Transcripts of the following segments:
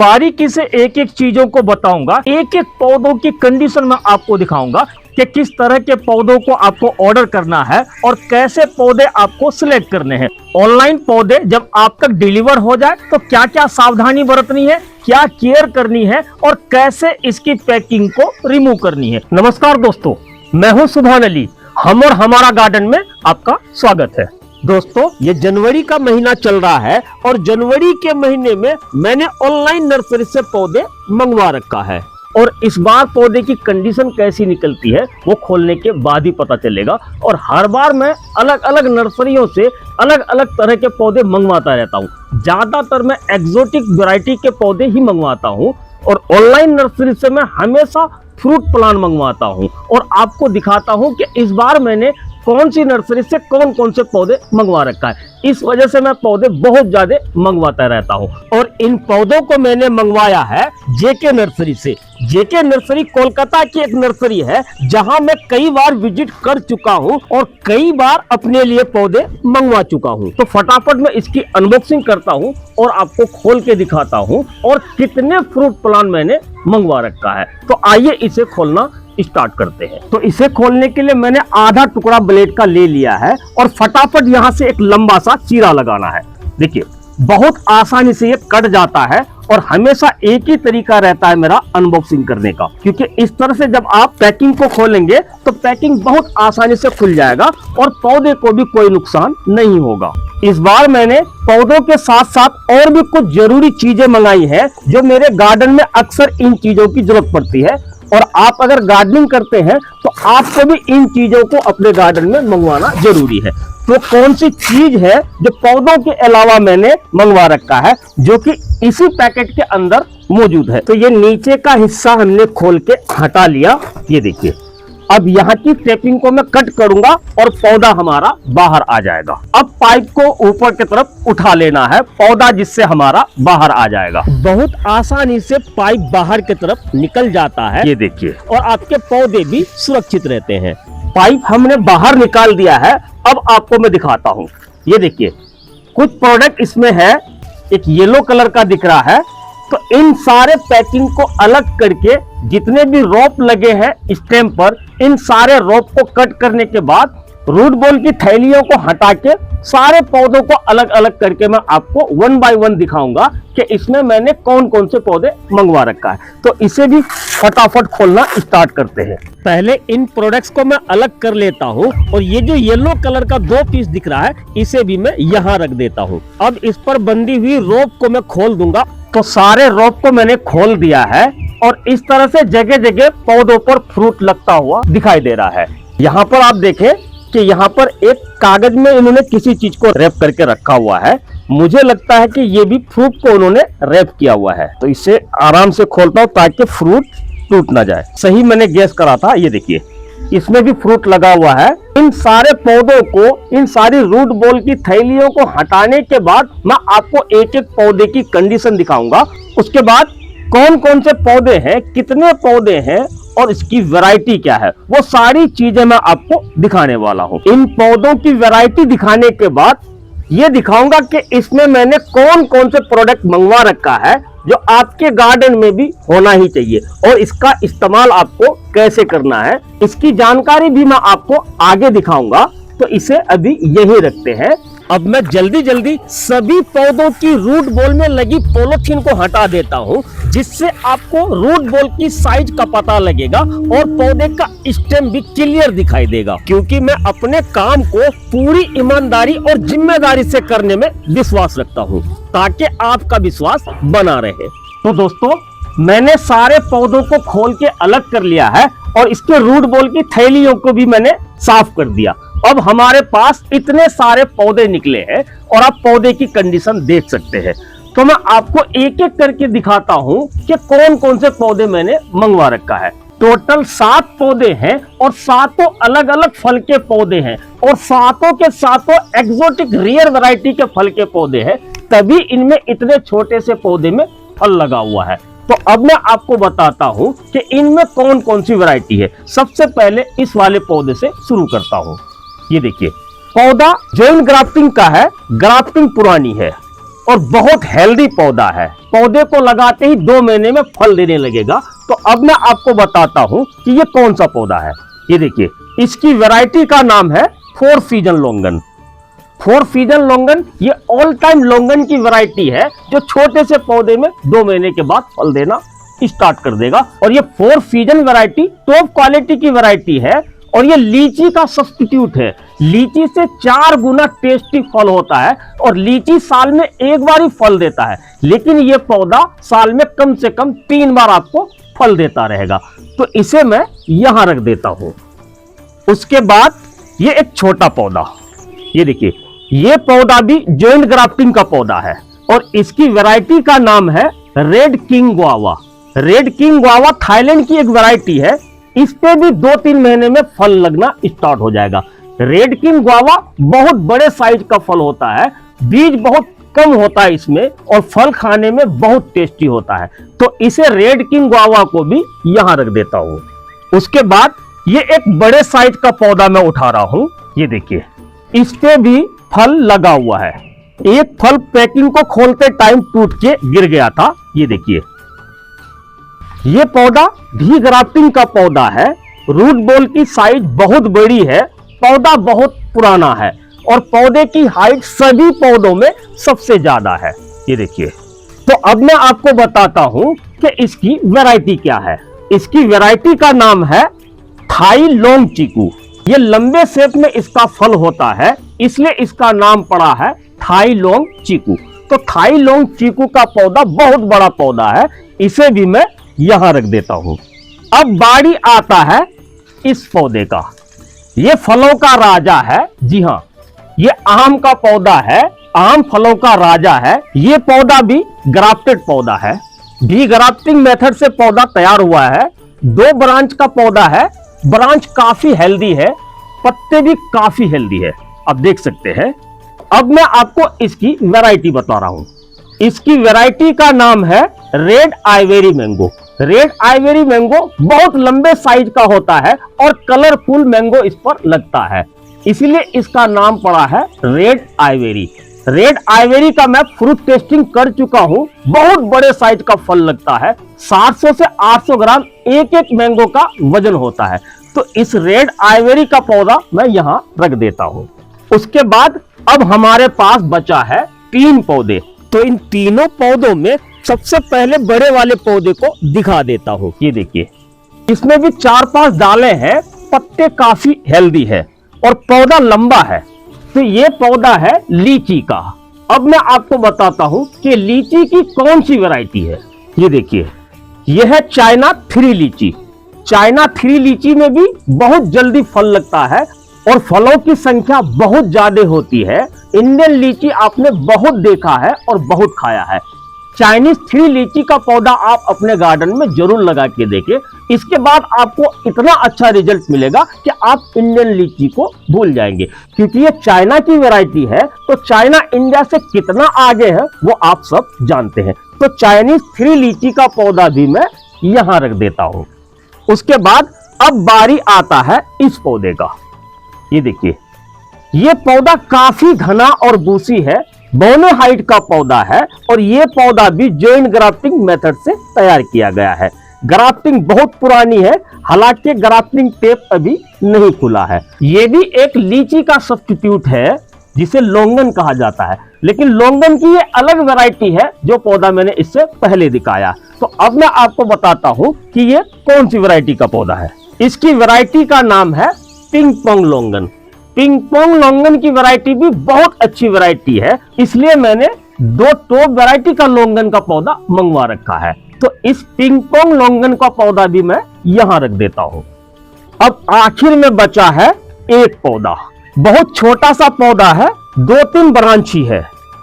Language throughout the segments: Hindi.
बारीकी से एक एक चीजों को बताऊंगा, एक एक पौधों की कंडीशन में आपको दिखाऊंगा कि किस तरह के पौधों को आपको ऑर्डर करना है और कैसे पौधे आपको सिलेक्ट करने हैं। ऑनलाइन पौधे जब आप तक डिलीवर हो जाए तो क्या क्या सावधानी बरतनी है, क्या केयर करनी है और कैसे इसकी पैकिंग को रिमूव करनी है। नमस्कार दोस्तों, मैं हूं सुभान अली। हम और हमारा गार्डन में आपका स्वागत है। दोस्तों, ये जनवरी का महीना चल रहा है और जनवरी के महीने में मैंने ऑनलाइन नर्सरी से पौधे मंगवा रखा है और इस बार पौधे की कंडीशन कैसी निकलती है वो खोलने के बाद ही पता चलेगा। और हर बार मैं अलग अलग नर्सरियों से अलग अलग तरह के पौधे मंगवाता रहता हूँ। ज्यादातर मैं एक्सोटिक वैरायटी के पौधे ही मंगवाता हूँ और ऑनलाइन नर्सरी से मैं हमेशा फ्रूट प्लांट मंगवाता हूँ और आपको दिखाता हूँ कि इस बार मैंने कौन सी नर्सरी से कौन कौन से पौधे मंगवा रखा है। इस वजह से मैं पौधे बहुत ज्यादा मंगवाता रहता हूँ और इन पौधों को मैंने मंगवाया है जेके नर्सरी से। जेके नर्सरी कोलकाता की एक नर्सरी है जहां मैं कई बार विजिट कर चुका हूं और कई बार अपने लिए पौधे मंगवा चुका हूं। तो फटाफट मैं इसकी अनबॉक्सिंग करता हूं और आपको खोल के दिखाता हूं और कितने फ्रूट प्लांट मैंने मंगवा रखा है। तो आइए इसे खोलना स्टार्ट करते हैं। तो इसे खोलने के लिए मैंने आधा टुकड़ा ब्लेड का ले लिया है और फटाफट यहां से एक लंबा सा चीरा लगाना है। देखिए, बहुत आसानी से ये कट जाता है और हमेशा एक ही तरीका रहता है मेरा अनबॉक्सिंग करने का, क्योंकि इस तरह से जब आप पैकिंग को खोलेंगे तो पैकिंग बहुत आसानी से खुल जाएगा और पौधे को भी कोई नुकसान नहीं होगा। इस बार मैंने पौधों के साथ साथ और भी कुछ जरूरी चीजें मंगाई है जो मेरे गार्डन में अक्सर इन चीजों की जरूरत पड़ती है और आप अगर गार्डनिंग करते हैं तो आपको भी इन चीजों को अपने गार्डन में मंगवाना जरूरी है। तो कौन सी चीज है जो पौधों के अलावा मैंने मंगवा रखा है जो कि इसी पैकेट के अंदर मौजूद है। तो ये नीचे का हिस्सा हमने खोल के हटा लिया। ये देखिए, अब यहाँ की टेपिंग को मैं कट करूंगा और पौधा हमारा बाहर आ जाएगा। अब पाइप को ऊपर की तरफ उठा लेना है, पौधा जिससे हमारा बाहर आ जाएगा। बहुत आसानी से पाइप बाहर की तरफ निकल जाता है, ये देखिए, और आपके पौधे भी सुरक्षित रहते हैं। पाइप हमने बाहर निकाल दिया है। अब आपको मैं दिखाता हूँ। ये देखिए, कुछ प्रोडक्ट इसमें है, एक येलो कलर का दिख रहा है। तो इन सारे पैकिंग को अलग करके जितने भी रोप लगे हैं स्टेम पर, इन सारे रोप को कट करने के बाद रूट बॉल की थैलियों को हटा के सारे पौधों को अलग अलग करके मैं आपको 1 बाय 1 दिखाऊंगा कि इसमें मैंने कौन कौन से पौधे मंगवा रखा है। तो इसे भी फटाफट खोलना स्टार्ट करते हैं। पहले इन प्रोडक्ट्स को मैं अलग कर लेता हूं और ये जो येलो कलर का 2 पीस दिख रहा है इसे भी मैं यहाँ रख देता हूँ। अब इस पर बंधी हुई रोप को मैं खोल दूंगा। तो सारे रोप को मैंने खोल दिया है और इस तरह से जगह जगह पौधों पर फ्रूट लगता हुआ दिखाई दे रहा है। यहाँ पर आप देखें कि यहाँ पर एक कागज में इन्होंने किसी चीज को रैप करके रखा हुआ है। मुझे लगता है कि ये भी फ्रूट को उन्होंने रैप किया हुआ है। तो इसे आराम से खोलता हूँ ताकि फ्रूट टूट ना जाए। सही मैंने गैस करा था। ये देखिए, इसमें भी फ्रूट लगा हुआ है। इन सारे पौधों को, इन सारी रूट बॉल की थैलियों को हटाने के बाद मैं आपको एक एक पौधे की कंडीशन दिखाऊंगा। उसके बाद कौन कौन से पौधे हैं, कितने पौधे हैं और इसकी वैरायटी क्या है, वो सारी चीजें मैं आपको दिखाने वाला हूँ। इन पौधों की वैरायटी दिखाने के बाद ये दिखाऊंगा कि इसमें मैंने कौन कौन से प्रोडक्ट मंगवा रखा है जो आपके गार्डन में भी होना ही चाहिए और इसका इस्तेमाल आपको कैसे करना है, इसकी जानकारी भी मैं आपको आगे दिखाऊंगा। तो इसे अभी यही रखते हैं। अब मैं जल्दी जल्दी सभी पौधों की रूट बॉल में लगी पॉलीथीन को हटा देता हूं, जिससे आपको रूट बॉल की साइज का पता लगेगा और पौधे का स्टेम भी क्लियर दिखाई देगा, क्योंकि मैं अपने काम को पूरी ईमानदारी और जिम्मेदारी से करने में विश्वास रखता हूं ताकि आपका विश्वास बना रहे। तो दोस्तों, मैंने सारे पौधों को खोल के अलग कर लिया है और इसके रूट बॉल की थैलियों को भी मैंने साफ कर दिया। अब हमारे पास इतने सारे पौधे निकले हैं और आप पौधे की कंडीशन देख सकते हैं। तो मैं आपको एक एक करके दिखाता हूं कि कौन कौन से पौधे मैंने मंगवा रखा है। टोटल 7 पौधे हैं और 7 अलग अलग फल के पौधे हैं और 7 के 7 एक्सोटिक रेयर वैरायटी के फल के पौधे हैं, तभी इनमें इतने छोटे से पौधे में फल लगा हुआ है। तो अब मैं आपको बताता हूं कि इनमें कौन कौन सी वैरायटी है। सबसे पहले इस वाले पौधे से शुरू करता हूं। ये देखिए, पौधा जॉइंट ग्राफ्टिंग का है, ग्राफ्टिंग पुरानी है और बहुत हेल्दी पौधा है। पौधे को लगाते ही 2 महीने में फल देने लगेगा। तो अब मैं आपको बताता हूं कि ये कौन सा पौधा है। ये देखिए, इसकी वैरायटी का नाम है 4 सीजन लोंगन। 4 सीजन लोंगन ये ऑल टाइम लोंगन की वैरायटी है, जो छोटे से पौधे में 2 महीने के बाद फल देना स्टार्ट कर देगा। और ये 4 सीजन वैरायटी टॉप क्वालिटी की वैरायटी है और ये लीची का सब्स्टिट्यूट है। लीची से 4 गुना टेस्टी फल होता है और लीची साल में एक बार ही फल देता है, लेकिन ये पौधा साल में कम से कम 3 बार आपको फल देता रहेगा। तो इसे मैं यहां रख देता हूं। उसके बाद ये एक छोटा पौधा, ये देखिए, ये पौधा भी जॉइंट ग्राफ्टिंग का पौधा है और इसकी वैरायटी का नाम है red king guava. Red king guava Thailand की एक वैरायटी है। इस पे भी 2-3 महीने में फल लगना स्टार्ट हो जाएगा। रेड किंग गुआवा बहुत बड़े साइज का फल होता है, बीज बहुत कम होता है इसमें और फल खाने में बहुत टेस्टी होता है। तो इसे रेड किंग गुआवा को भी यहां रख देता हूं। उसके बाद ये एक बड़े साइज का पौधा मैं उठा रहा हूं। ये देखिए, इस पे भी फल लगा हुआ है। एक फल पैकिंग को खोलते टाइम टूट के गिर गया था। ये देखिए, ये पौधा भी ग्राफ्टिंग का पौधा है। रूट बॉल की साइज बहुत बड़ी है, पौधा बहुत पुराना है और पौधे की हाइट सभी पौधों में सबसे ज्यादा है। ये देखिए, तो अब मैं आपको बताता हूं कि इसकी वैरायटी क्या है। इसकी वैरायटी का नाम है थाई लोंग चीकू। ये लंबे शेप में इसका फल होता है, इसलिए इसका नाम पड़ा है थाई लोंग चीकू। तो थाई लोंग चीकू का पौधा बहुत बड़ा पौधा है, इसे भी मैं यहां रख देता हूं। अब बारी आता है इस पौधे का। ये फलों का राजा है। जी हां, ये आम का पौधा है, आम फलों का राजा है। ये पौधा भी ग्राफ्टेड पौधा है। भी ग्राफ्टिंग मेथड से पौधा तैयार हुआ है। 2 ब्रांच का पौधा है। ब्रांच काफी हेल्दी है, पत्ते भी काफी हेल्दी है, आप देख सकते हैं। अब मैं आपको इसकी वैरायटी बता रहा हूं। इसकी वैरायटी का नाम है रेड आइवेरी मैंगो। रेड आइवेरी मैंगो बहुत लंबे साइज का होता है और कलरफुल मैंगो इस पर लगता है, इसलिए इसका नाम पड़ा है रेड आइवेरी। रेड आइवेरी का मैं फ्रूट टेस्टिंग कर चुका हूं। बहुत बड़े साइज का फल लगता है, 700 से 800 ग्राम एक मैंगो का वजन होता है। तो इस रेड आइवेरी का पौधा मैं यहां रख देता हूं। उसके बाद अब हमारे पास बचा है 3 पौधे। तो इन तीनों पौधों में सबसे पहले बड़े वाले पौधे को दिखा देता हूं। ये देखिए, इसमें भी 4-5 डाले हैं, पत्ते काफी हेल्दी है और पौधा लंबा है। तो ये पौधा है लीची का। अब मैं आपको बताता हूं कि लीची की कौन सी वैरायटी है। ये देखिए, यह है चाइना 3 लीची। चाइना 3 लीची में भी बहुत जल्दी फल लगता है और फलों की संख्या बहुत ज्यादा होती है। इंडियन लीची आपने बहुत देखा है और बहुत खाया है। चाइनीज 3 लीची का पौधा आप अपने गार्डन में जरूर लगा के देखें। इसके बाद आपको इतना अच्छा रिजल्ट मिलेगा कि आप इंडियन लीची को भूल जाएंगे, क्योंकि ये चाइना की वैरायटी है। तो चाइना इंडिया से कितना आगे है वो आप सब जानते हैं। तो चाइनीज 3 लीची का पौधा भी मैं यहां रख देता हूं। उसके बाद अब बारी आता है इस पौधे का। ये देखिए, ये पौधा काफी घना और बूसी है, बोनो हाइट का पौधा है और ये पौधा भी जॉइंट ग्राफ्टिंग मेथड से तैयार किया गया है। ग्राफ्टिंग बहुत पुरानी है, हालांकि ग्राफ्टिंग टेप अभी नहीं खुला है। ये भी एक लीची का सब्स्टिट्यूट है जिसे लोंगन कहा जाता है, लेकिन लोंगन की ये अलग वैरायटी है जो पौधा मैंने इससे पहले दिखाया। तो अब मैं आपको बताता हूं कि ये कौन सी वैरायटी का पौधा है। इसकी वैरायटी का नाम है पिंग पोंग लोंगन। पिंग पोंग लोंगन की वैरायटी भी बहुत अच्छी वैरायटी है, इसलिए मैंने 2 टॉप वैरायटी का लोंगन का पौधा मंगवा रखा है। तो इस पिंग पोंग लोंगन का पौधा भी मैं यहां रख देता हूं। अब आखिर में बचा है एक पौधा। बहुत छोटा सा पौधा है, 2-3 ब्रांच ही है,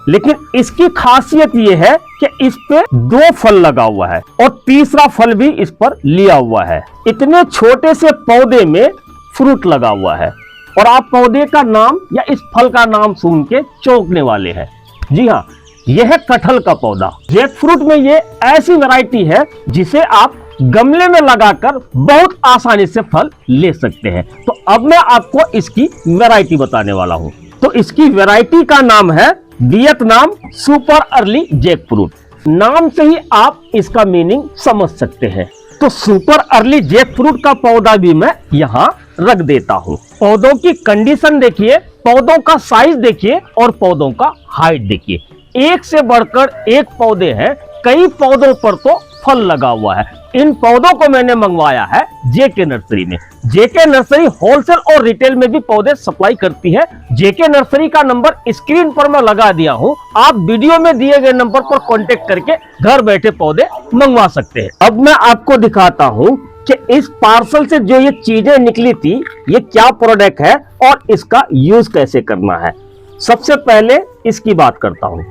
लेकिन इसकी खासियत यह है कि इस पे 2 फल लगा हुआ है और तीसरा फल भी इस पर लिया हुआ है। इतने छोटे से पौधे में फ्रूट लगा हुआ है और आप पौधे का नाम या इस फल का नाम सुन के चौंकने वाले हैं। जी हाँ, यह है कटहल का पौधा। जैक फ्रूट में ये ऐसी वैरायटी है जिसे आप गमले में लगाकर बहुत आसानी से फल ले सकते हैं। तो अब मैं आपको इसकी वैरायटी बताने वाला हूं। तो इसकी वैरायटी का नाम है वियतनाम सुपर अर्ली जैकफ्रूट, नाम से ही आप इसका मीनिंग समझ सकते हैं। तो सुपर अर्ली जैकफ्रूट का पौधा भी मैं यहाँ रख देता हूँ। पौधों की कंडीशन देखिए, पौधों का साइज देखिए और पौधों का हाइट देखिए, एक से बढ़कर एक पौधे हैं। कई पौधों पर तो फल लगा हुआ है। इन पौधों को मैंने मंगवाया है जेके नर्सरी में। जेके नर्सरी होलसेल और रिटेल में भी पौधे सप्लाई करती है। जेके नर्सरी का नंबर स्क्रीन पर मैं लगा दिया हूं, आप वीडियो में दिए गए नंबर पर कांटेक्ट करके घर बैठे पौधे मंगवा सकते हैं। अब मैं आपको दिखाता हूं कि इस पार्सल से जो ये चीजें निकली थी, ये क्या प्रोडक्ट है और इसका यूज कैसे करना है। सबसे पहले इसकी बात करता हूं।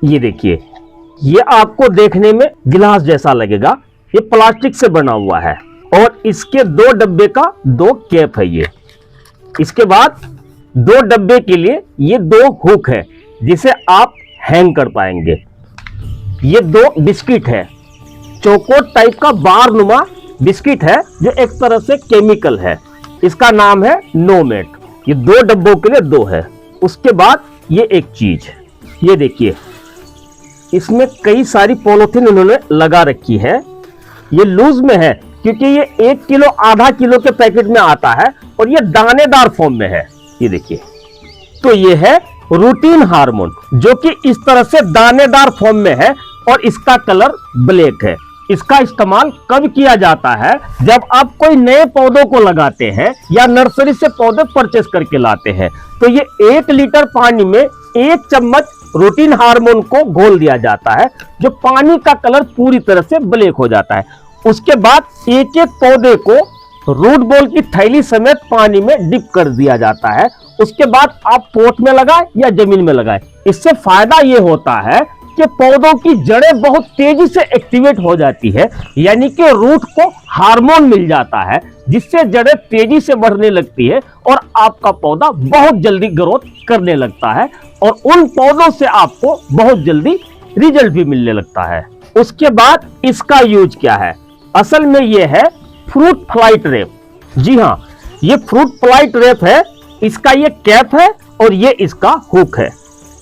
ये देखिए, ये आपको देखने में गिलास जैसा लगेगा, ये प्लास्टिक से बना हुआ है और इसके 2 डब्बे का 2 कैप है ये। इसके बाद 2 डब्बे के लिए ये 2 हुक है जिसे आप हैंग कर पाएंगे। ये 2 बिस्किट है, चौकोट टाइप का बार नुमा बिस्किट है जो एक तरह से केमिकल है। इसका नाम है नोमेट। ये 2 डब्बों के लिए 2 है। उसके बाद ये एक चीज, ये देखिए, इसमें कई सारी पॉलिथीन उन्होंने लगा रखी है। ये लूज में है क्योंकि ये 1 किलो आधा किलो के पैकेट में आता है और ये दानेदार फॉर्म में है। ये देखिए, तो ये है रूटीन हार्मोन जो कि इस तरह से दानेदार फॉर्म में है और इसका कलर ब्लैक है। इसका इस्तेमाल कब किया जाता है? जब आप कोई नए पौधों को लगाते हैं या नर्सरी से पौधे परचेस करके लाते हैं, तो ये 1 लीटर पानी में 1 चम्मच रूटीन हार्मोन को घोल दिया जाता है, जो पानी का कलर पूरी तरह से ब्लैक हो जाता है। उसके बाद एक एक पौधे को रूट बॉल की थैली समेत पानी में डिप कर दिया जाता है। उसके बाद आप पोट में लगाएं या जमीन में लगाएं। इससे फायदा ये होता है कि पौधों की जड़ें बहुत तेजी से एक्टिवेट हो जाती है, यानी कि रूट को हार्मोन मिल जाता है जिससे जड़ें तेजी से बढ़ने लगती है और आपका पौधा बहुत जल्दी ग्रोथ करने लगता है और उन पौधों से आपको बहुत जल्दी रिजल्ट भी मिलने लगता है। उसके बाद इसका यूज क्या है? असल में ये है फ्रूट फ्लाई ट्रैप। जी हाँ, ये फ्रूट फ्लाई ट्रैप है। इसका ये कैप है और ये इसका हुक है।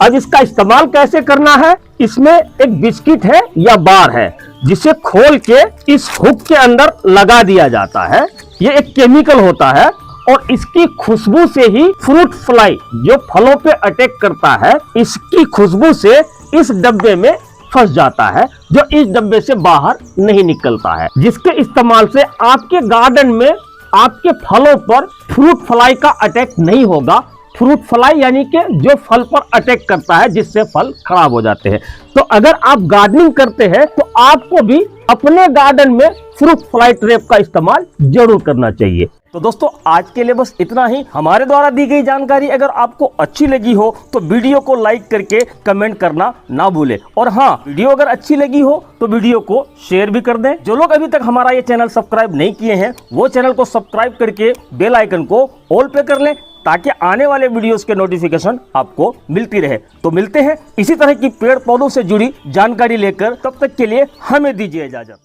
अब इसका इस्तेमाल कैसे करना है? इसमें एक बिस्किट है या बार है जिसे खोल के इस हुक के अंदर लगा दिया जाता है। ये एक केमिकल होता है और इसकी खुशबू से ही फ्रूट फ्लाई जो फलों पे अटैक करता है, इसकी खुशबू से इस डब्बे में फंस जाता है जो इस डब्बे से बाहर नहीं निकलता है, जिसके इस्तेमाल से आपके गार्डन में आपके फलों पर फ्रूट फ्लाई का अटैक नहीं होगा। फ्रूट फ्लाई यानी कि जो फल पर अटैक करता है जिससे फल खराब हो जाते हैं। तो अगर आप गार्डनिंग करते हैं तो आपको भी अपने गार्डन में फ्रूट फ्लाई ट्रैप का इस्तेमाल जरूर करना चाहिए। तो दोस्तों, आज के लिए बस इतना ही। हमारे द्वारा दी गई जानकारी अगर आपको अच्छी लगी हो तो वीडियो को लाइक करके कमेंट करना ना भूले। और हाँ, वीडियो अगर अच्छी लगी हो तो वीडियो को शेयर भी कर दें। जो लोग अभी तक हमारा ये चैनल सब्सक्राइब नहीं किए हैं वो चैनल को सब्सक्राइब करके बेल आइकन को ऑल पे कर लें ताकि आने वाले वीडियोस के नोटिफिकेशन आपको मिलती रहे। तो मिलते हैं इसी तरह की पेड़ पौधों से जुड़ी जानकारी लेकर, तब तक के लिए हमें दीजिए इजाजत।